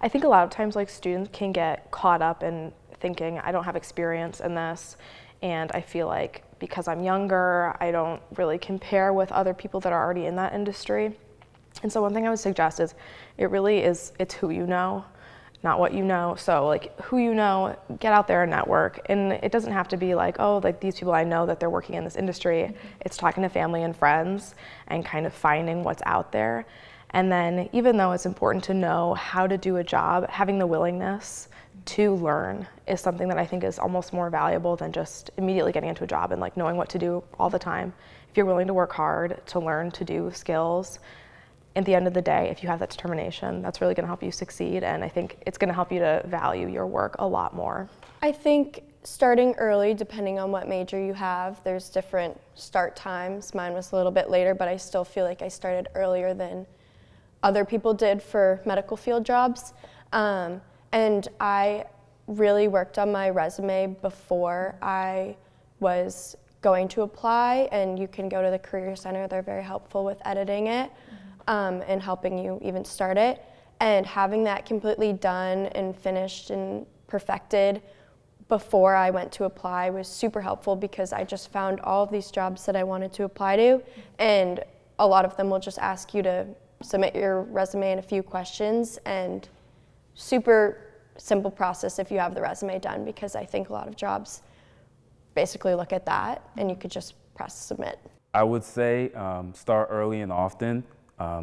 I think a lot of times like students can get caught up in thinking I don't have experience in this, and I feel like because I'm younger, I don't really compare with other people that are already in that industry. And so one thing I would suggest is it's who you know, not what you know. So like who you know, get out there and network. And it doesn't have to be like, oh, like these people I know that they're working in this industry. Mm-hmm. It's talking to family and friends and kind of finding what's out there. And then even though it's important to know how to do a job, having the willingness to learn is something that I think is almost more valuable than just immediately getting into a job and like knowing what to do all the time. If you're willing to work hard to learn to do skills, at the end of the day, if you have that determination, that's really going to help you succeed, and I think it's going to help you to value your work a lot more. I think starting early, depending on what major you have, there's different start times. Mine was a little bit later, but I still feel like I started earlier than other people did for medical field jobs. And I really worked on my resume before I was going to apply, and you can go to the Career Center. They're very helpful with editing it. And helping you even start it. And having that completely done and finished and perfected before I went to apply was super helpful, because I just found all of these jobs that I wanted to apply to, and a lot of them will just ask you to submit your resume and a few questions, and super simple process if you have the resume done, because I think a lot of jobs basically look at that and you could just press submit. I would say start early and often.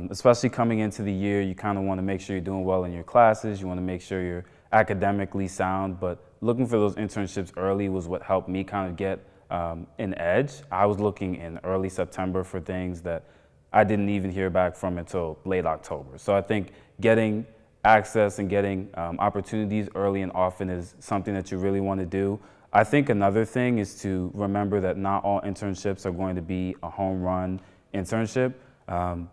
Especially coming into the year, you kind of want to make sure you're doing well in your classes, you want to make sure you're academically sound, but looking for those internships early was what helped me kind of get an edge. I was looking in early September for things that I didn't even hear back from until late October. So I think getting access and getting opportunities early and often is something that you really want to do. I think another thing is to remember that not all internships are going to be a home run internship.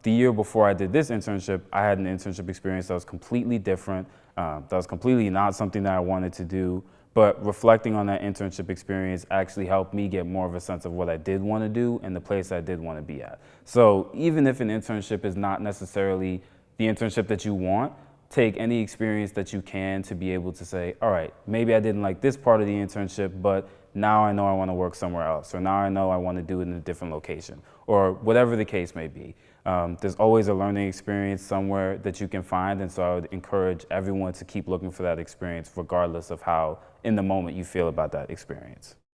The year before I did this internship, I had an internship experience that was completely different, that was completely not something that I wanted to do, but reflecting on that internship experience actually helped me get more of a sense of what I did want to do and the place I did want to be at. So even if an internship is not necessarily the internship that you want, take any experience that you can to be able to say, all right, maybe I didn't like this part of the internship, but now I know I want to work somewhere else, or now I know I want to do it in a different location, or whatever the case may be. There's always a learning experience somewhere that you can find, and so I would encourage everyone to keep looking for that experience regardless of how in the moment you feel about that experience.